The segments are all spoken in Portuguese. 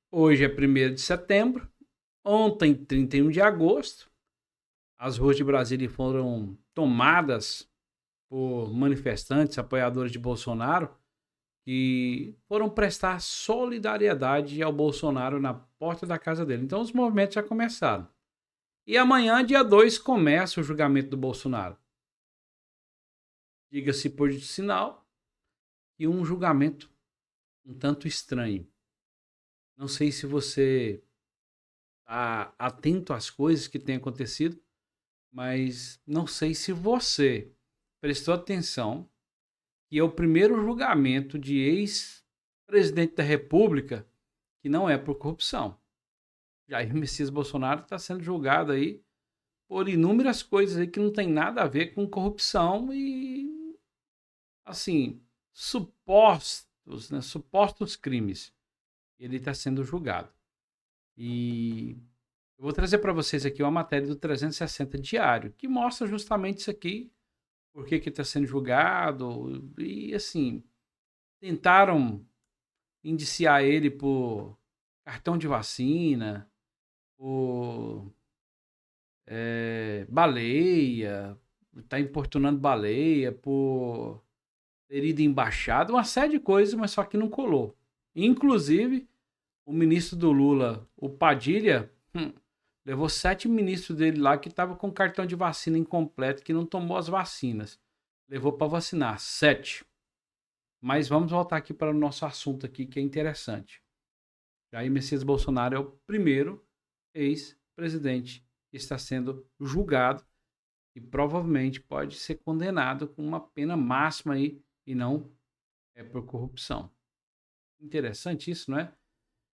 Hoje é 1º de setembro, ontem, 31 de agosto, as ruas de Brasília foram tomadas por manifestantes, apoiadores de Bolsonaro, que foram prestar solidariedade ao Bolsonaro na porta da casa dele. Então os movimentos já começaram. E amanhã, dia 2, começa o julgamento do Bolsonaro. Diga-se por sinal que um julgamento um tanto estranho. Não sei se você está atento às coisas que têm acontecido, mas não sei se você prestou atenção que é o primeiro julgamento de ex-presidente da República que não é por corrupção. Jair Messias Bolsonaro está sendo julgado aí por inúmeras coisas aí que não tem nada a ver com corrupção e, assim, supostos crimes. Ele está sendo julgado. E eu vou trazer para vocês aqui uma matéria do 360 Diário, que mostra justamente isso aqui, por que está sendo julgado, e assim, tentaram indiciar ele por cartão de vacina, por baleia, tá importunando baleia, por ter ido em embaixada, uma série de coisas, mas só que não colou. Inclusive, o ministro do Lula, o Padilha, levou 7 ministros dele lá que estavam com cartão de vacina incompleto, que não tomou as vacinas. Levou para vacinar, 7. Mas vamos voltar aqui para o nosso assunto aqui, que é interessante. Jair Messias Bolsonaro é o primeiro ex-presidente que está sendo julgado e provavelmente pode ser condenado com uma pena máxima aí e não é por corrupção. Interessante isso, não é?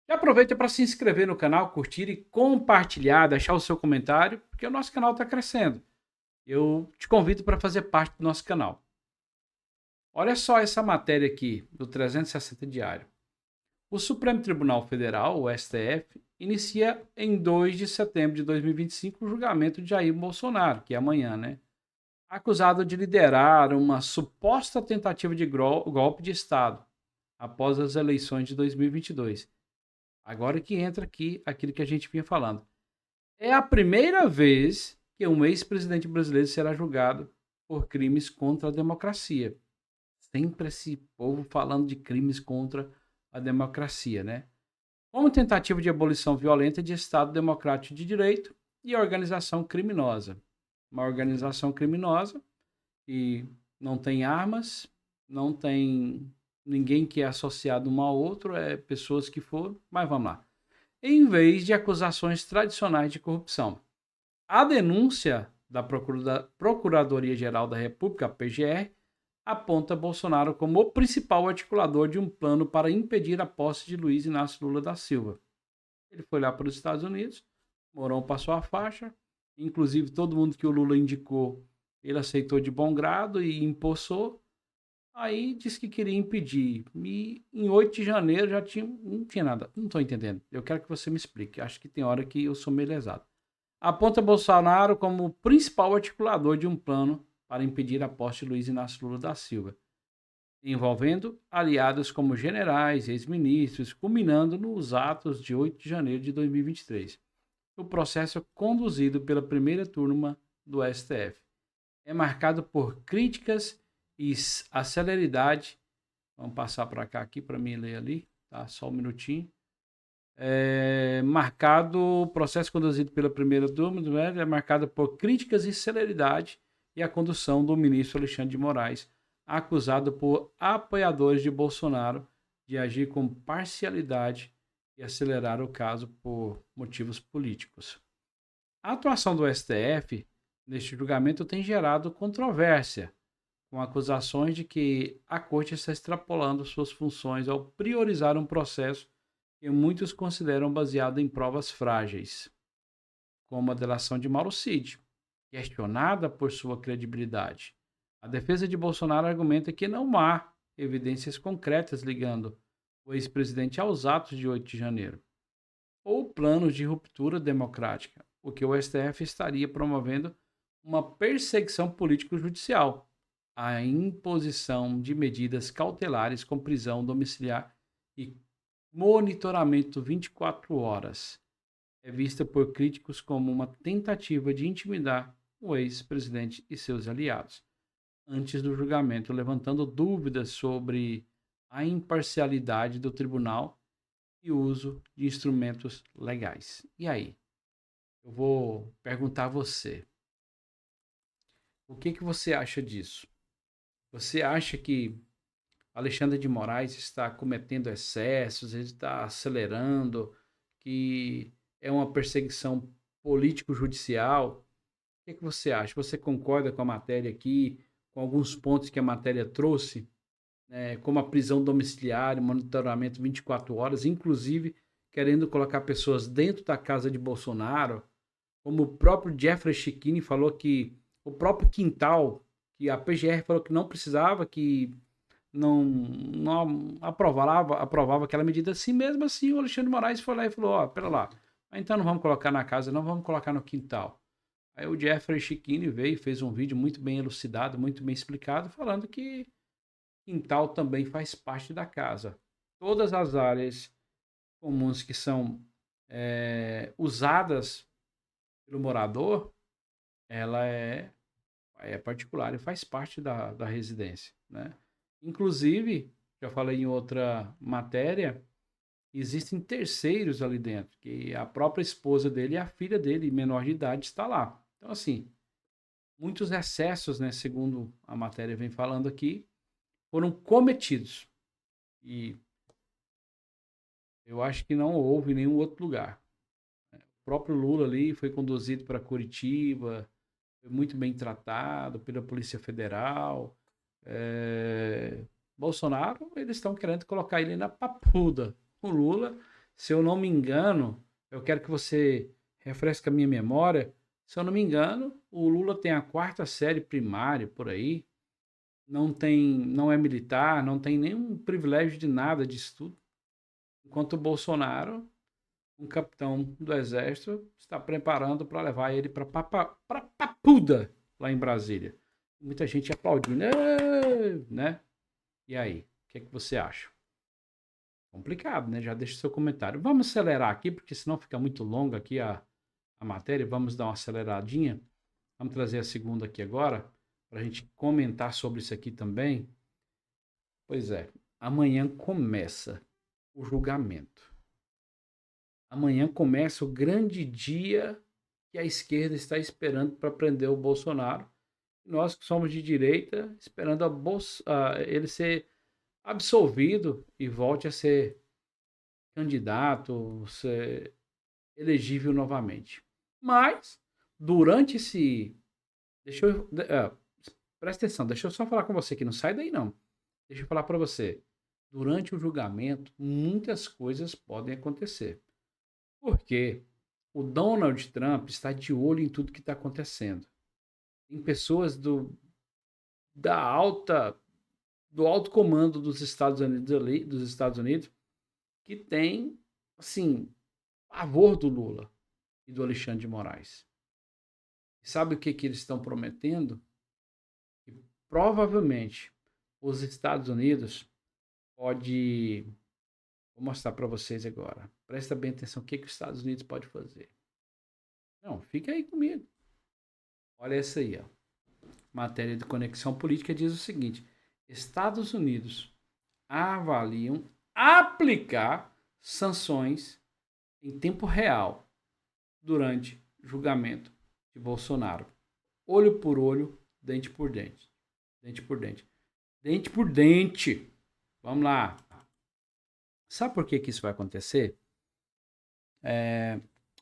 Já aproveita para se inscrever no canal, curtir e compartilhar, deixar o seu comentário, porque o nosso canal está crescendo. Eu te convido para fazer parte do nosso canal. Olha só essa matéria aqui do 360 Diário. O Supremo Tribunal Federal, o STF, inicia em 2 de setembro de 2025 o julgamento de Jair Bolsonaro, que é amanhã, né? Acusado de liderar uma suposta tentativa de golpe de Estado após as eleições de 2022. Agora que entra aqui aquilo que a gente vinha falando. É a primeira vez que um ex-presidente brasileiro será julgado por crimes contra a democracia. Sempre esse povo falando de crimes contra a democracia, né? Como tentativa de abolição violenta de Estado Democrático de Direito e organização criminosa. Uma organização criminosa que não tem armas, não tem ninguém que é associado um ao outro, pessoas que foram, mas vamos lá. Em vez de acusações tradicionais de corrupção. A denúncia da Procuradoria-Geral da República, a PGR, aponta Bolsonaro como o principal articulador de um plano para impedir a posse de Luiz Inácio Lula da Silva. Ele foi lá para os Estados Unidos, Mourão passou a faixa, inclusive todo mundo que o Lula indicou, ele aceitou de bom grado e impulsou. Aí disse que queria impedir. E em 8 de janeiro já não tinha nada. Não estou entendendo. Eu quero que você me explique. Acho que tem hora que eu sou meio lesado. Aponta Bolsonaro como o principal articulador de um plano para impedir a posse de Luiz Inácio Lula da Silva, envolvendo aliados como generais, ex-ministros, culminando nos atos de 8 de janeiro de 2023. O processo é conduzido pela primeira turma do STF. É marcado por críticas e a celeridade. Vamos passar para cá aqui para mim ler ali, tá? Só um minutinho. O processo conduzido pela primeira turma do é marcado por críticas e celeridade e a condução do ministro Alexandre de Moraes, acusado por apoiadores de Bolsonaro de agir com parcialidade e acelerar o caso por motivos políticos. A atuação do STF neste julgamento tem gerado controvérsia, com acusações de que a Corte está extrapolando suas funções ao priorizar um processo que muitos consideram baseado em provas frágeis, como a delação de Mauro Cid, questionada por sua credibilidade. A defesa de Bolsonaro argumenta que não há evidências concretas ligando o ex-presidente aos atos de 8 de janeiro, ou planos de ruptura democrática, o que o STF estaria promovendo uma perseguição político-judicial, a imposição de medidas cautelares com prisão domiciliar e monitoramento 24 horas é vista por críticos como uma tentativa de intimidar o ex-presidente e seus aliados antes do julgamento, levantando dúvidas sobre a imparcialidade do tribunal e o uso de instrumentos legais. E aí? Eu vou perguntar a você. O que que você acha disso? Você acha que Alexandre de Moraes está cometendo excessos, ele está acelerando, que é uma perseguição político-judicial? O que que você acha? Você concorda com a matéria aqui, com alguns pontos que a matéria trouxe, né, como a prisão domiciliar, monitoramento 24 horas, inclusive querendo colocar pessoas dentro da casa de Bolsonaro, como o próprio Jeffrey Chikini falou que o próprio quintal, que a PGR falou que não precisava, que não aprovava aquela medida assim, mesmo assim o Alexandre de Moraes foi lá e falou, ó, pera lá, então não vamos colocar na casa, não vamos colocar no quintal. Aí o Jeffrey Chikini veio e fez um vídeo muito bem elucidado, muito bem explicado, falando que quintal também faz parte da casa. Todas as áreas comuns que são usadas pelo morador, ela é particular e faz parte da residência, né? Inclusive, já falei em outra matéria, existem terceiros ali dentro, que a própria esposa dele e a filha dele, menor de idade, está lá. Então, assim, muitos excessos, né, segundo a matéria vem falando aqui, foram cometidos. E eu acho que não houve em nenhum outro lugar. O próprio Lula ali foi conduzido para Curitiba, foi muito bem tratado pela Polícia Federal. Bolsonaro, eles estão querendo colocar ele na papuda. O Lula, se eu não me engano, eu quero que você refresque a minha memória. Se eu não me engano, o Lula tem a 4ª série primária por aí. Não é militar, não tem nenhum privilégio de nada disso tudo. Enquanto o Bolsonaro, um capitão do exército, está preparando para levar ele para papuda lá em Brasília. Muita gente aplaudindo, né? E aí, o que é que você acha? Complicado, né? Já deixa o seu comentário. Vamos acelerar aqui, porque senão fica muito longa aqui a matéria. Vamos dar uma aceleradinha. Vamos trazer a segunda aqui agora, para a gente comentar sobre isso aqui também. Pois é, amanhã começa o julgamento. Amanhã começa o grande dia que a esquerda está esperando para prender o Bolsonaro. Nós que somos de direita, esperando ele ser absolvido e volte a ser candidato, ser elegível novamente. Mas, durante esse... presta atenção, deixa eu só falar com você, que não sai daí não. Deixa eu falar para você. Durante o julgamento, muitas coisas podem acontecer. Porque o Donald Trump está de olho em tudo que está acontecendo. Tem pessoas do alto comando dos Estados Unidos que tem, assim, pavor do Lula e do Alexandre de Moraes. E sabe o que eles estão prometendo? Que provavelmente os Estados Unidos pode... Vou mostrar para vocês agora. Presta bem atenção o que os Estados Unidos pode fazer. Não, fica aí comigo. Olha essa aí, ó. Matéria de Conexão Política diz o seguinte: Estados Unidos avaliam aplicar sanções em tempo real durante julgamento de Bolsonaro. Olho por olho, dente por dente. Dente por dente. Dente por dente. Vamos lá. Sabe por que isso vai acontecer?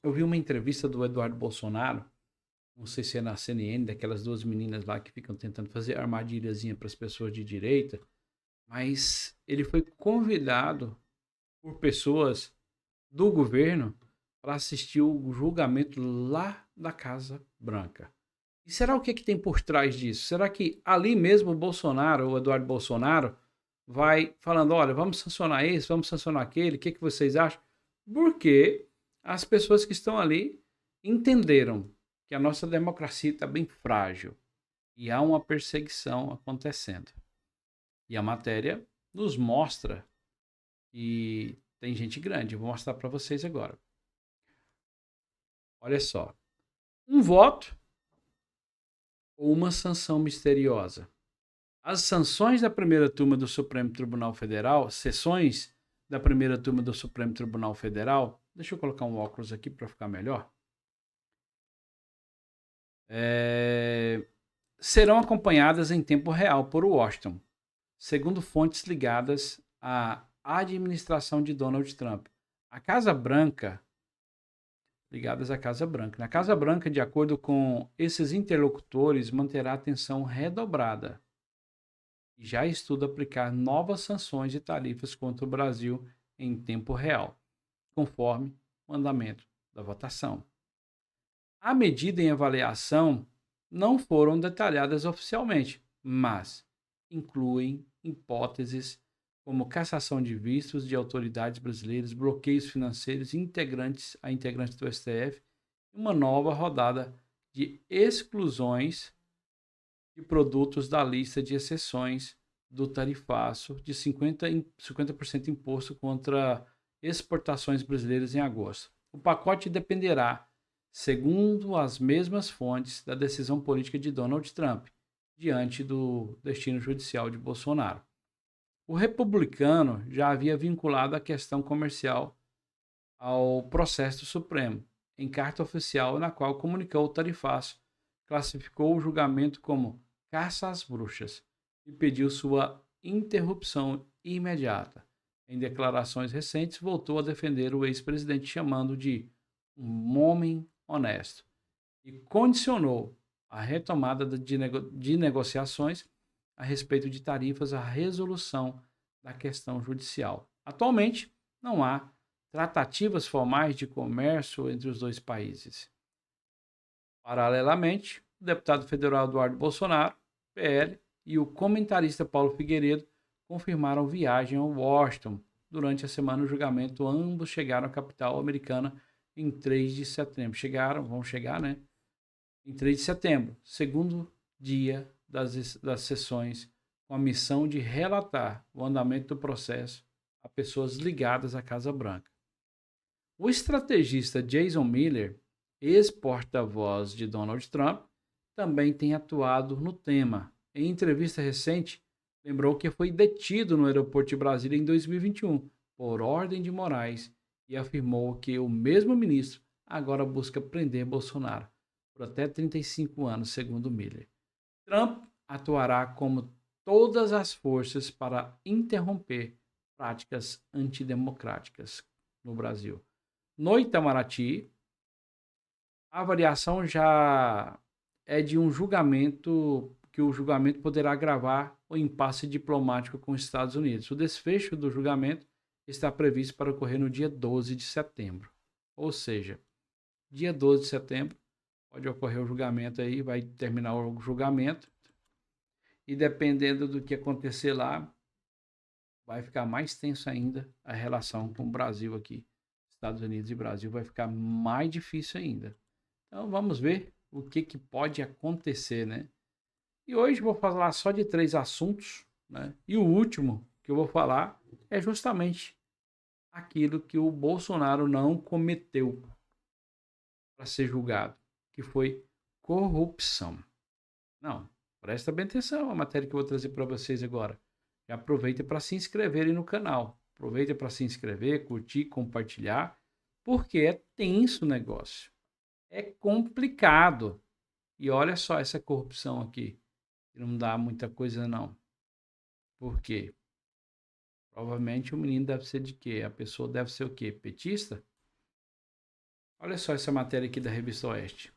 Eu vi uma entrevista do Eduardo Bolsonaro, não sei se é na CNN, daquelas 2 meninas lá que ficam tentando fazer armadilhazinha para as pessoas de direita, mas ele foi convidado por pessoas do governo para assistir o julgamento lá da Casa Branca. E será o que tem por trás disso? Será que ali mesmo o Bolsonaro, o Eduardo Bolsonaro, vai falando, olha, vamos sancionar esse, vamos sancionar aquele, o que vocês acham? Porque as pessoas que estão ali entenderam que a nossa democracia está bem frágil e há uma perseguição acontecendo. E a matéria nos mostra que tem gente grande. Eu vou mostrar para vocês agora. Olha só. Um voto ou uma sanção misteriosa. As sanções da primeira turma do Supremo Tribunal Federal, sessões da primeira turma do Supremo Tribunal Federal, deixa eu colocar um óculos aqui para ficar melhor, serão acompanhadas em tempo real por Washington, segundo fontes ligadas à administração de Donald Trump. A Casa Branca, ligadas à Casa Branca. Na Casa Branca, de acordo com esses interlocutores, manterá atenção redobrada e já estuda aplicar novas sanções e tarifas contra o Brasil em tempo real, conforme o andamento da votação. A medida em avaliação não foram detalhadas oficialmente, mas incluem hipóteses como cassação de vistos de autoridades brasileiras, bloqueios financeiros a integrantes do STF e uma nova rodada de exclusões de produtos da lista de exceções do tarifaço de 50% imposto contra exportações brasileiras em agosto. O pacote dependerá, segundo as mesmas fontes, da decisão política de Donald Trump, diante do destino judicial de Bolsonaro. O republicano já havia vinculado a questão comercial ao processo do Supremo, em carta oficial na qual comunicou o tarifaço, classificou o julgamento como caça às bruxas e pediu sua interrupção imediata. Em declarações recentes, voltou a defender o ex-presidente, chamando de um homem honesto, e condicionou a retomada de negociações a respeito de tarifas à resolução da questão judicial. Atualmente, não há tratativas formais de comércio entre os dois países. Paralelamente, o deputado federal Eduardo Bolsonaro, PL, e o comentarista Paulo Figueiredo confirmaram viagem a Washington durante a semana do julgamento. Ambos chegaram à capital americana em 3 de setembro. Vão chegar, né? Em 3 de setembro, segundo dia das sessões, com a missão de relatar o andamento do processo a pessoas ligadas à Casa Branca. O estrategista Jason Miller, ex-porta-voz de Donald Trump, também tem atuado no tema. Em entrevista recente, lembrou que foi detido no aeroporto de Brasília em 2021 por ordem de Moraes e afirmou que o mesmo ministro agora busca prender Bolsonaro por até 35 anos, segundo Miller. Trump atuará como todas as forças para interromper práticas antidemocráticas no Brasil. No Itamaraty, a avaliação já é de um julgamento, que o julgamento poderá agravar o impasse diplomático com os Estados Unidos. O desfecho do julgamento está previsto para ocorrer no dia 12 de setembro. Ou seja, dia 12 de setembro pode ocorrer o julgamento aí, vai terminar o julgamento. E dependendo do que acontecer lá, vai ficar mais tenso ainda a relação com o Brasil aqui. Estados Unidos e Brasil vai ficar mais difícil ainda. Então vamos ver o que pode acontecer, né? E hoje vou falar só de 3 assuntos, né? E o último que eu vou falar é justamente aquilo que o Bolsonaro não cometeu para ser julgado, que foi corrupção. Não, presta bem atenção à matéria que eu vou trazer para vocês agora. Já aproveita para se inscreverem no canal. Aproveita para se inscrever, curtir, compartilhar, porque é tenso o negócio. É complicado. E olha só essa corrupção aqui, que não dá muita coisa não. Por quê? Provavelmente o menino deve ser de quê? A pessoa deve ser o quê? Petista? Olha só essa matéria aqui da Revista Oeste.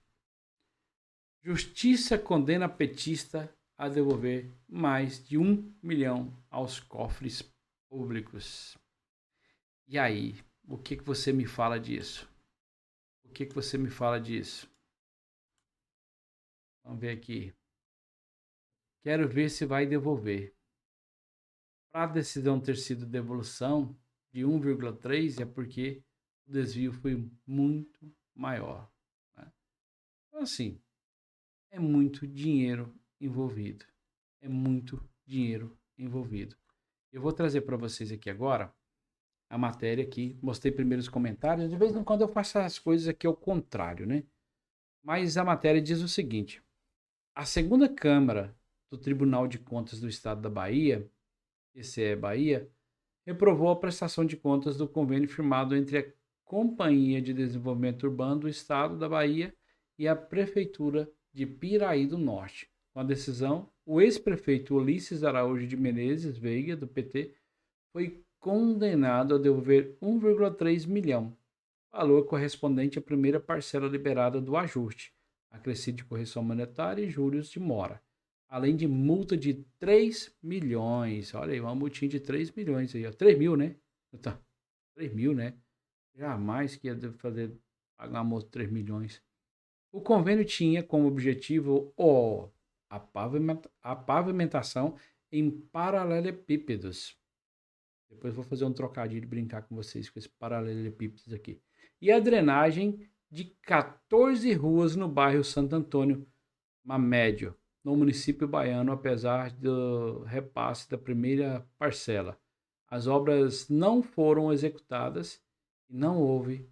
Justiça condena petista a devolver mais de 1 milhão aos cofres públicos. E aí, o que você me fala disso? O que você me fala disso? Vamos ver aqui. Quero ver se vai devolver. Para a decisão ter sido devolução de 1,3 é porque o desvio foi muito maior. Né? Então, assim, é muito dinheiro envolvido. É muito dinheiro envolvido. Eu vou trazer para vocês aqui agora a matéria aqui, mostrei primeiro os comentários. De vez em quando eu faço as coisas aqui ao contrário, né? Mas a matéria diz o seguinte: a segunda Câmara do Tribunal de Contas do Estado da Bahia, TCE Bahia, reprovou a prestação de contas do convênio firmado entre a Companhia de Desenvolvimento Urbano do Estado da Bahia e a Prefeitura de Piraí do Norte. Com a decisão, o ex-prefeito Ulisses Araújo de Menezes Veiga, do PT, foi condenado a devolver 1,3 milhão, valor correspondente à primeira parcela liberada do ajuste, acrescido de correção monetária e juros de mora, além de multa de 3 milhões. Olha aí, uma multinha de 3 milhões aí, ó. 3 mil, né? Tá, 3 mil, né? Jamais que ia fazer pagar uma multa de 3 milhões. O convênio tinha como objetivo a pavimentação em paralelepípedos. Depois vou fazer um trocadilho e brincar com vocês com esse paralelepípedos aqui. E a drenagem de 14 ruas no bairro Santo Antônio Mamédio, no município baiano, apesar do repasse da primeira parcela. As obras não foram executadas e não houve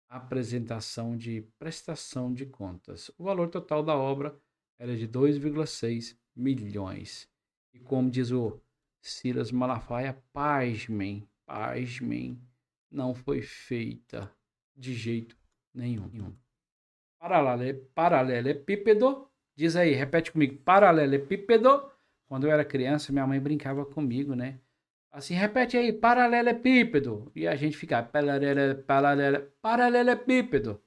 apresentação de prestação de contas. O valor total da obra era de 2,6 milhões. E como diz o Silas Malafaia, pasmem, não foi feita de jeito nenhum. Paralelepípedo, diz aí, repete comigo, paralelepípedo. Quando eu era criança, minha mãe brincava comigo, né? Assim, repete aí, paralelepípedo. E a gente ficava, paralelepípedo.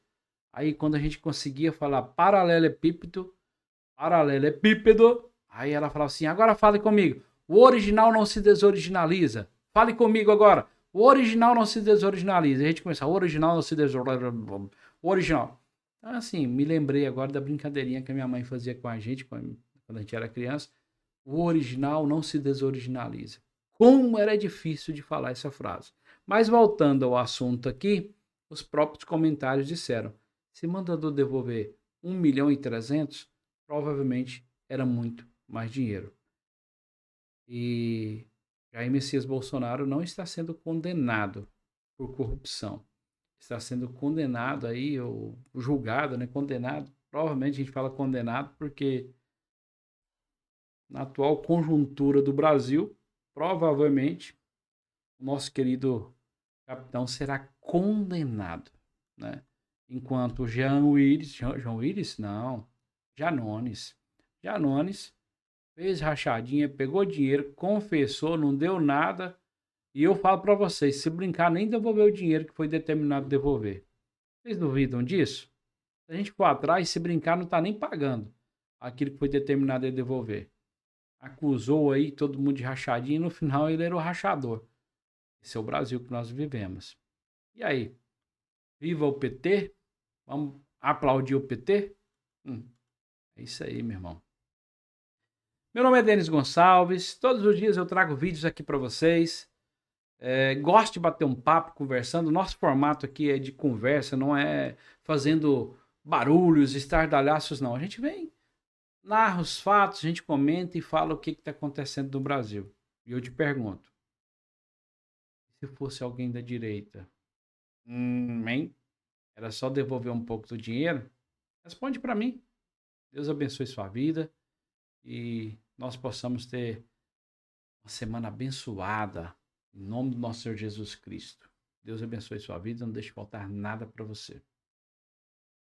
Aí quando a gente conseguia falar paralelepípedo, aí ela falava assim, agora fale comigo. O original não se desoriginaliza. Fale comigo agora. O original não se desoriginaliza. A gente começa, o original não se desoriginaliza. O original. Então, assim, me lembrei agora da brincadeirinha que a minha mãe fazia com a gente quando a gente era criança. O original não se desoriginaliza. Como era difícil de falar essa frase. Mas voltando ao assunto aqui, os próprios comentários disseram, se mandador devolver 1.300.000, provavelmente era muito mais dinheiro. E Jair Messias Bolsonaro não está sendo condenado por corrupção. Está sendo condenado aí, ou julgado, né? Condenado. Provavelmente a gente fala condenado porque na atual conjuntura do Brasil, provavelmente o nosso querido capitão será condenado, né? Enquanto João Willis, não, Janones fez rachadinha, pegou dinheiro, confessou, não deu nada. E eu falo para vocês, se brincar, nem devolveu o dinheiro que foi determinado devolver. Vocês duvidam disso? Se a gente for atrás, se brincar, não está nem pagando aquilo que foi determinado a devolver. Acusou aí todo mundo de rachadinha e no final ele era o rachador. Esse é o Brasil que nós vivemos. E aí? Viva o PT? Vamos aplaudir o PT? É isso aí, meu irmão. Meu nome é Denis Gonçalves. Todos os dias eu trago vídeos aqui para vocês. Gosto de bater um papo, conversando. Nosso formato aqui é de conversa, não é fazendo barulhos, estardalhaços, não. A gente vem, narra os fatos, a gente comenta e fala o que está acontecendo no Brasil. E eu te pergunto, se fosse alguém da direita, hein? Era só devolver um pouco do dinheiro? Responde para mim. Deus abençoe sua vida e nós possamos ter uma semana abençoada em nome do nosso Senhor Jesus Cristo. Deus abençoe sua vida, não deixe faltar nada para você.